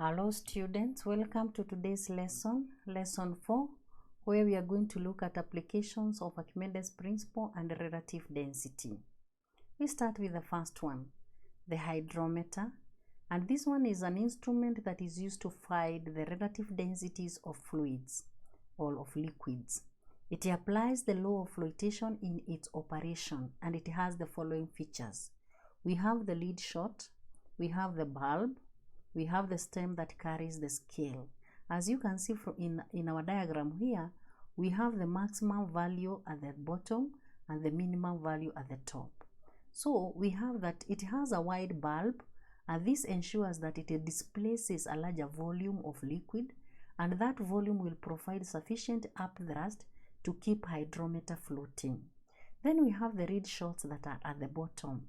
Hello students, welcome to today's lesson 4, where we are going to look at applications of Archimedes principle and relative density. We start with the first one, the hydrometer, and this one is an instrument that is used to find the relative densities of fluids or of liquids. It applies the law of flotation in its operation, and it has the following features. We have the lead shot, we have the bulb, we have the stem that carries the scale. As you can see from in our diagram here, we have the maximum value at the bottom and the minimum value at the top. So we have that it has a wide bulb, and this ensures that it displaces a larger volume of liquid, and that volume will provide sufficient upthrust to keep hydrometer floating. Then we have the reed shots that are at the bottom.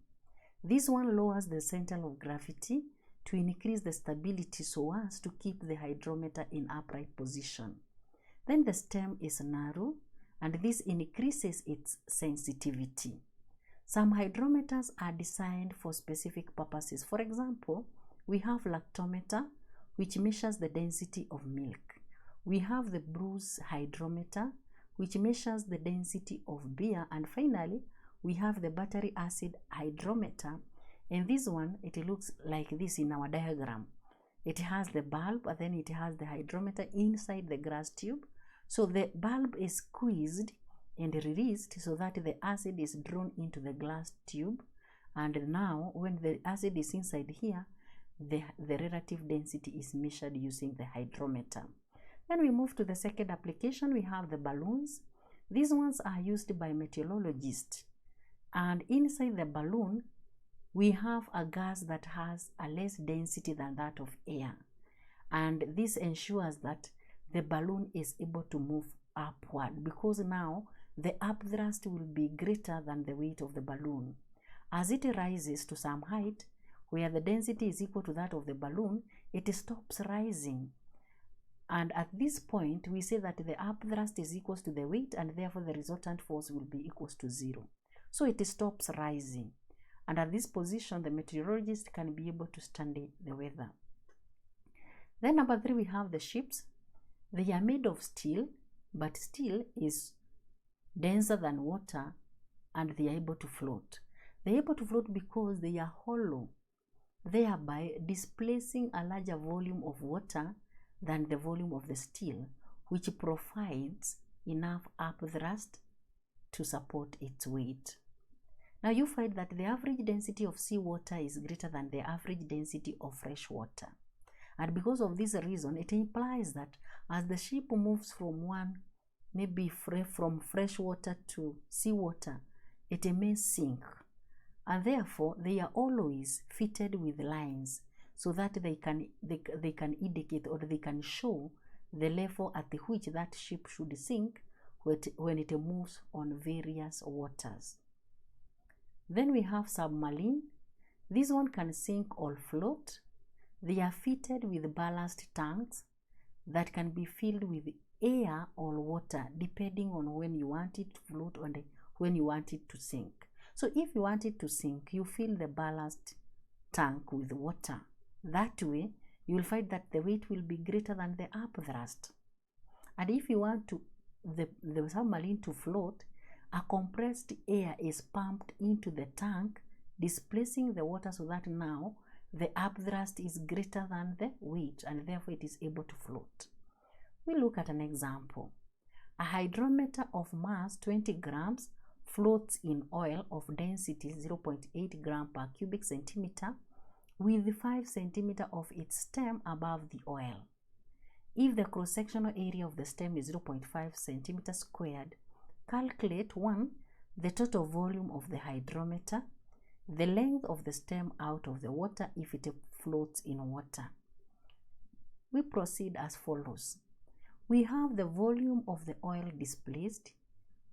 This one lowers the center of gravity to increase the stability so as to keep the hydrometer in upright position. Then the stem is narrow, and this increases its sensitivity. Some hydrometers are designed for specific purposes. For example, we have lactometer, which measures the density of milk. We have the Bruce hydrometer, which measures the density of beer. And finally, we have the battery acid hydrometer. And this one, it looks like this in our diagram. It has the bulb, and then it has the hydrometer inside the glass tube. So the bulb is squeezed and released so that the acid is drawn into the glass tube. And now, when the acid is inside here, the relative density is measured using the hydrometer. Then we move to the second application. We have the balloons. These ones are used by meteorologists. And inside the balloon, we have a gas that has a less density than that of air. And this ensures that the balloon is able to move upward, because now the upthrust will be greater than the weight of the balloon. As it rises to some height, where the density is equal to that of the balloon, it stops rising. And at this point, we say that the upthrust is equal to the weight, and therefore the resultant force will be equal to 0. So it stops rising. And at this position, the meteorologist can be able to study the weather. Then number 3, we have the ships. They are made of steel, but steel is denser than water, and they are able to float. They are able to float because they are hollow, thereby displacing a larger volume of water than the volume of the steel, which provides enough upthrust to support its weight. Now you find that the average density of seawater is greater than the average density of fresh water. And because of this reason, it implies that as the ship moves from from fresh water to seawater, it may sink. And therefore, they are always fitted with lines so that they can indicate, or they can show the level at which that ship should sink when it moves on various waters. Then we have submarine. This one can sink or float. They are fitted with ballast tanks that can be filled with air or water, depending on when you want it to float or when you want it to sink. So if you want it to sink, you fill the ballast tank with water. That way, you will find that the weight will be greater than the upthrust. And if you want the submarine to float, a compressed air is pumped into the tank, displacing the water so that now the upthrust is greater than the weight, and therefore it is able to float. We look at an example. A hydrometer of mass 20 grams floats in oil of density 0.8 gram per cubic centimeter with 5 centimeter of its stem above the oil. If the cross-sectional area of the stem is 0.5 centimeters squared, calculate 1. The total volume of the hydrometer, the length of the stem out of the water if it floats in water. We proceed as follows. We have the volume of the oil displaced.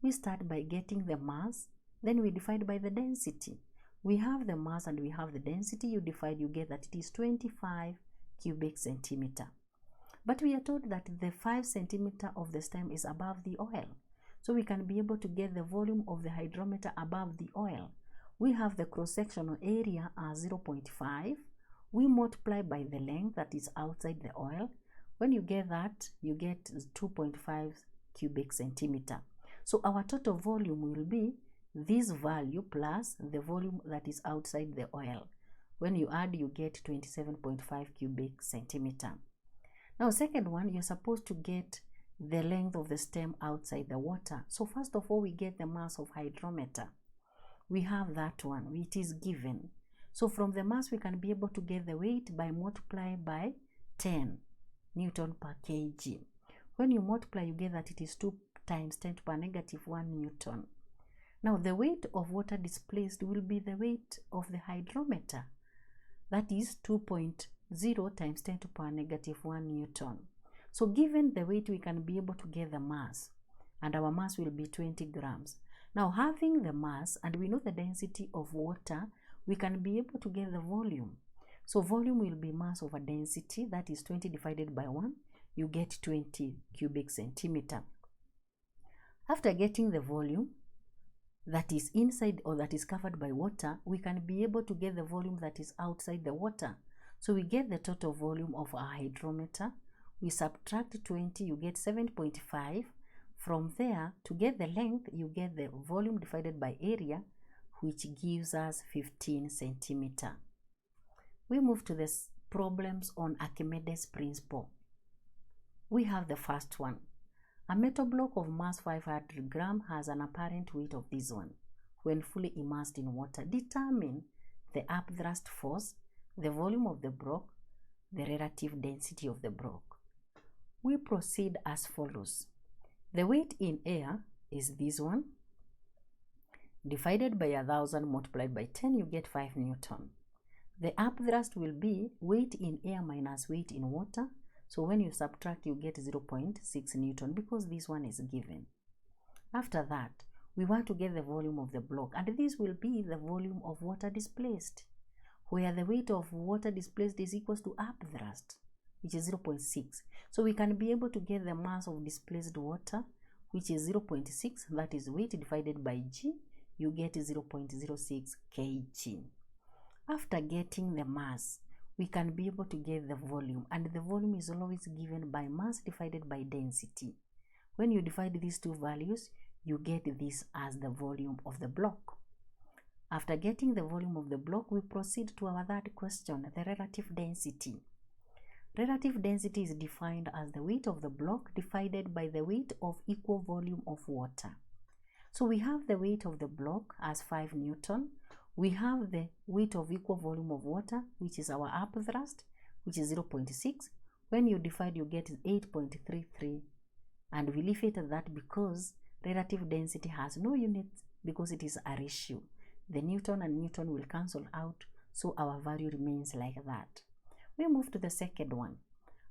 We start by getting the mass, then we divide by the density. We have the mass and we have the density. You divide, you get that it is 25 cubic centimeter. But we are told that the 5 centimeter of the stem is above the oil. So we can be able to get the volume of the hydrometer above the oil. We have the cross-sectional area as 0.5. We multiply by the length that is outside the oil. When you get that, you get 2.5 cubic centimeter. So our total volume will be this value plus the volume that is outside the oil. When you add, you get 27.5 cubic centimeter. Now, second one, you're supposed to get the length of the stem outside the water. So first of all, we get the mass of hydrometer. We have that one, which is given. So from the mass, we can be able to get the weight by multiplying by 10 Newton per kg. When you multiply, you get that it is 2 times 10 to the power negative 1 Newton. Now, the weight of water displaced will be the weight of the hydrometer. That is 2.0 times 10 to the power negative 1 Newton. So given the weight, we can be able to get the mass. And our mass will be 20 grams. Now, having the mass and we know the density of water, we can be able to get the volume. So volume will be mass over density, that is 20 divided by 1, you get 20 cubic centimeter. After getting the volume that is inside or that is covered by water, we can be able to get the volume that is outside the water. So we get the total volume of our hydrometer. We subtract 20, you get 7.5. From there, to get the length, you get the volume divided by area, which gives us 15 centimeter. We move to the problems on Archimedes principle. We have the first one. A metal block of mass 500 grams has an apparent weight of this one. When fully immersed in water, determine the upthrust force, the volume of the block, the relative density of the block. We proceed as follows. The weight in air is this one. Divided by 1000 multiplied by 10, you get 5 Newton. The upthrust will be weight in air minus weight in water. So when you subtract, you get 0.6 Newton because this one is given. After that, we want to get the volume of the block, and this will be the volume of water displaced, where the weight of water displaced is equal to upthrust, which is 0.6. So we can be able to get the mass of displaced water, which is 0.6, that is weight divided by g, you get 0.06 kg. After getting the mass, we can be able to get the volume, and the volume is always given by mass divided by density. When you divide these two values, you get this as the volume of the block. After getting the volume of the block, we proceed to our third question, the relative density. Relative density is defined as the weight of the block divided by the weight of equal volume of water. So we have the weight of the block as 5 Newton. We have the weight of equal volume of water, which is our upthrust, which is 0.6. When you divide, you get 8.33. And we leave it at that because relative density has no units because it is a ratio. The Newton and Newton will cancel out, so our value remains like that. We move to the second one.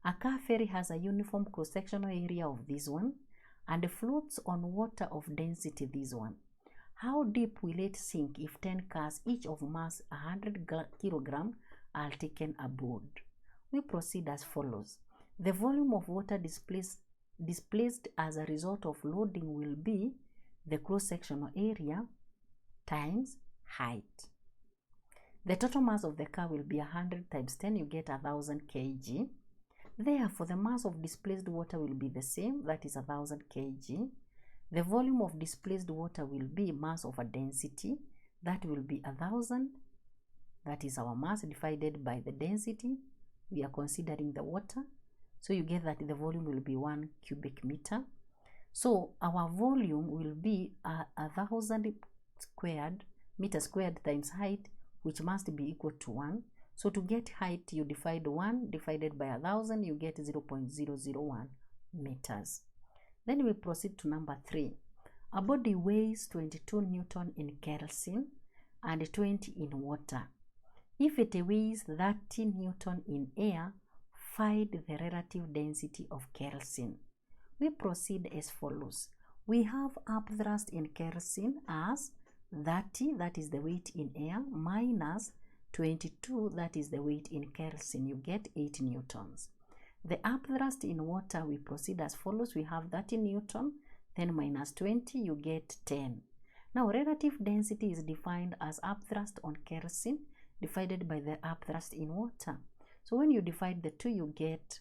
A car ferry has a uniform cross-sectional area of this one and floats on water of density this one. How deep will it sink if 10 cars, each of mass 100 kg, are taken aboard? We proceed as follows. The volume of water displaced as a result of loading will be the cross-sectional area times height. The total mass of the car will be 100 times 10, you get 1000 kg. Therefore, the mass of displaced water will be the same, that is 1000 kg. The volume of displaced water will be mass over density, that will be 1000, that is our mass divided by the density. We are considering the water. So you get that the volume will be 1 cubic meter. So our volume will be 1000 meter squared times height, which must be equal to 1. So to get height, you divide 1 divided by 1000, you get 0.001 meters. Then we proceed to number 3. A body weighs 22 Newton in kerosene and 20 in water. If it weighs 30 Newton in air, find the relative density of kerosene. We proceed as follows. We have upthrust in kerosene as 30, that is the weight in air, minus 22, that is the weight in kerosene. You get 8 newtons. The upthrust in water, we proceed as follows. We have 30 Newton, then minus 20, you get 10. Now, relative density is defined as upthrust on kerosene divided by the upthrust in water. So when you divide the two, you get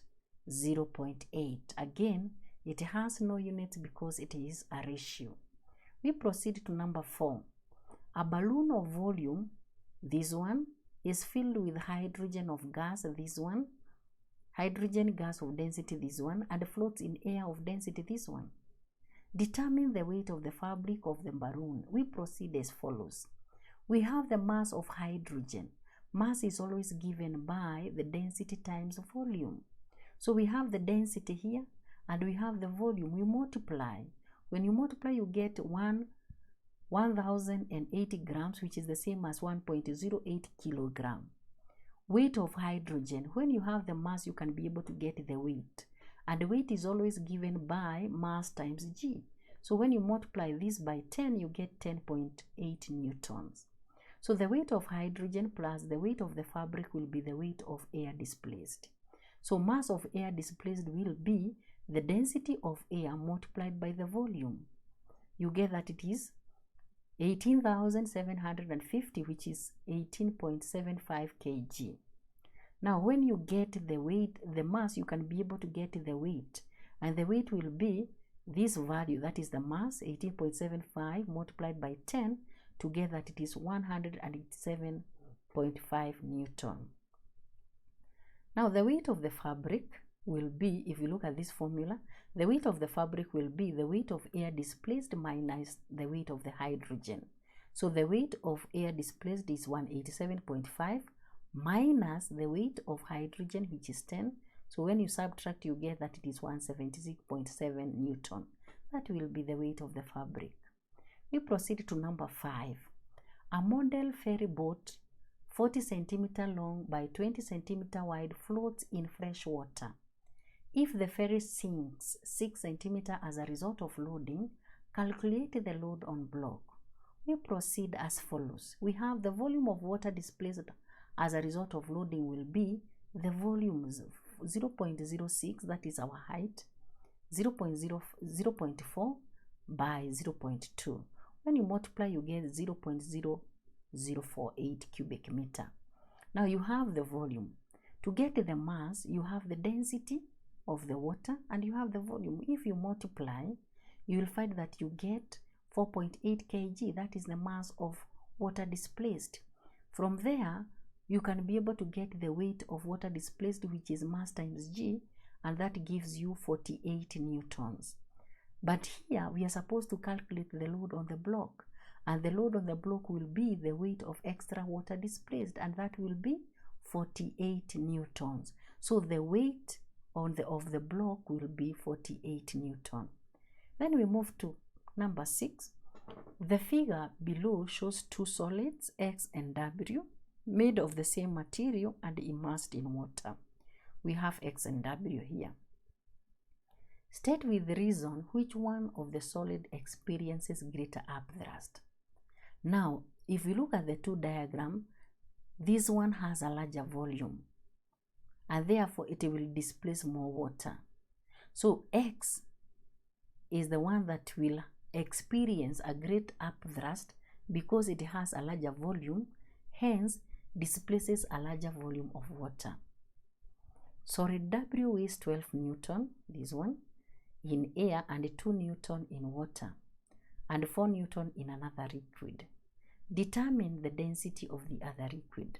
0.8. Again, it has no units because it is a ratio. We proceed to number 4. A balloon of volume, this one, is filled with hydrogen of gas, this one, hydrogen gas of density, this one, and floats in air of density, this one. Determine the weight of the fabric of the balloon. We proceed as follows. We have the mass of hydrogen. Mass is always given by the density times volume. So we have the density here and we have the volume. We multiply. When you multiply, you get 1080 grams, which is the same as 1.08 kilogram. Weight of hydrogen. When you have the mass, you can be able to get the weight. And the weight is always given by mass times g. So when you multiply this by 10, you get 10.8 newtons. So the weight of hydrogen plus the weight of the fabric will be the weight of air displaced. So mass of air displaced will be the density of air multiplied by the volume. You get that it is 18,750, which is 18.75 kg. Now, when you get the weight, the mass, you can be able to get the weight. And the weight will be this value, that is the mass, 18.75 multiplied by 10, to get that it is 187.5 Newton. Now, the weight of the fabric will be, if you look at this formula, the weight of the fabric will be the weight of air displaced minus the weight of the hydrogen. So the weight of air displaced is 187.5 minus the weight of hydrogen, which is 10. So when you subtract, you get that it is 176.7 Newton. That will be the weight of the fabric. We proceed to number 5. A model ferry boat 40 centimeter long by 20 centimeter wide floats in fresh water. If the ferry sinks 6 centimeter as a result of loading, calculate the load on block. We proceed as follows. We have the volume of water displaced as a result of loading will be the volumes 0.06, that is our height, 0.4 by 0.2. When you multiply, you get 0.0048 cubic meter. Now you have the volume. To get the mass, you have the density of the water and you have the volume. If you multiply, you will find that you get 4.8 kg. That is the mass of water displaced. From there, you can be able to get the weight of water displaced, which is mass times g, and that gives you 48 newtons. But here, we are supposed to calculate the load on the block, and the load on the block will be the weight of extra water displaced, and that will be 48 newtons. So the weight of the block will be 48 newton. Then we move to number 6. The figure below shows two solids, X and W, made of the same material and immersed in water. We have X and W here. State with reason which one of the solid experiences greater upthrust. Now, if you look at the two diagrams, this one has a larger volume, and therefore it will displace more water. So X is the one that will experience a great upthrust because it has a larger volume, hence displaces a larger volume of water. Solid W weighs 12 Newton, this one, in air, and 2 Newton in water, and 4 Newton in another liquid. Determine the density of the other liquid.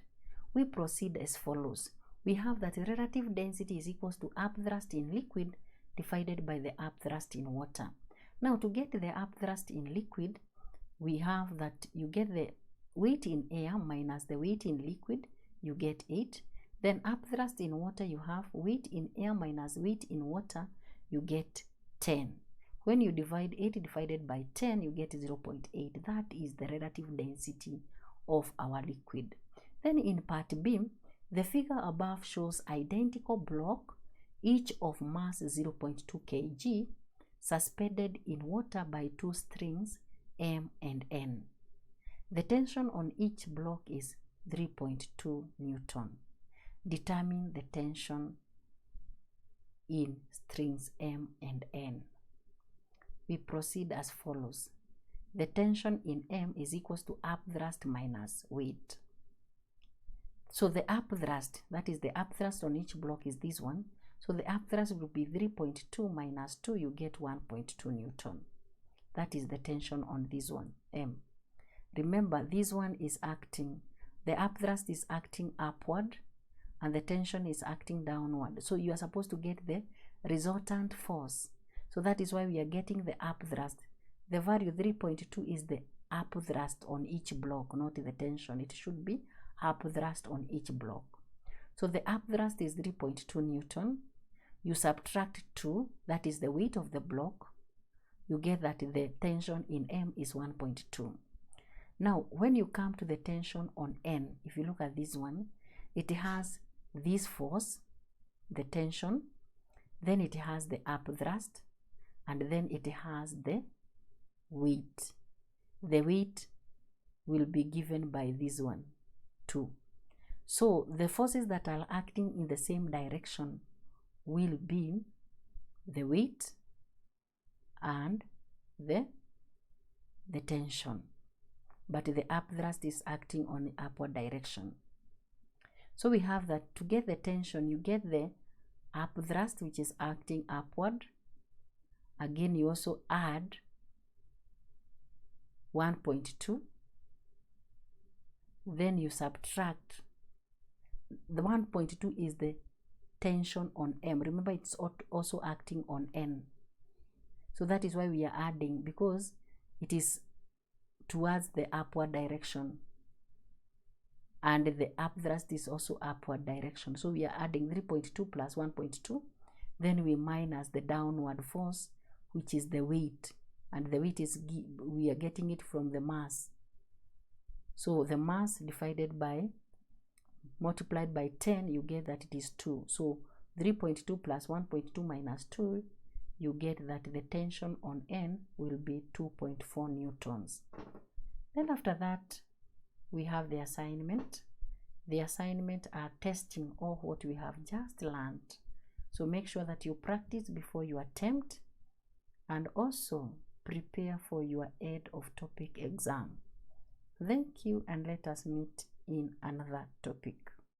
We proceed as follows. We have that relative density is equals to upthrust in liquid divided by the upthrust in water. Now, to get the upthrust in liquid, we have that you get the weight in air minus the weight in liquid, you get 8. Then upthrust in water, you have weight in air minus weight in water, you get 10. When you divide 8 divided by 10, you get 0.8. That is the relative density of our liquid. Then in part B, the figure above shows identical block, each of mass 0.2 kg, suspended in water by two strings, M and N. The tension on each block is 3.2 Newton. Determine the tension in strings M and N. We proceed as follows. The tension in M is equals to upthrust minus weight. So the upthrust, that is the upthrust on each block, is this one. So the upthrust will be 3.2 minus 2, you get 1.2 Newton. That is the tension on this one, M. Remember, this one is acting, the upthrust is acting upward and the tension is acting downward. So you are supposed to get the resultant force. So that is why we are getting the upthrust. The value 3.2 is the upthrust on each block, not the tension. It should be upthrust on each block. So the upthrust is 3.2 Newton. You subtract 2, that is the weight of the block. You get that the tension in M is 1.2. Now, when you come to the tension on N, if you look at this one, it has this force, the tension, then it has the upthrust, and then it has the weight. The weight will be given by this one, 2. So the forces that are acting in the same direction will be the weight and the tension, but the upthrust is acting on the upward direction. So we have that to get the tension, you get the upthrust, which is acting upward. Again, you also add 1.2. Then you subtract. The 1.2 is the tension on M. Remember, it's also acting on N. So that is why we are adding, because it is towards the upward direction. And the upthrust is also upward direction. So we are adding 3.2 plus 1.2. Then we minus the downward force, which is the weight. And the weight is, we are getting it from the mass. So the mass divided by, multiplied by 10, you get that it is 2. So 3.2 plus 1.2 minus 2, you get that the tension on N will be 2.4 Newtons. Then after that, we have the assignment. The assignment are testing all what we have just learned. So make sure that you practice before you attempt, and also prepare for your end of topic exam. Thank you, and let us meet in another topic.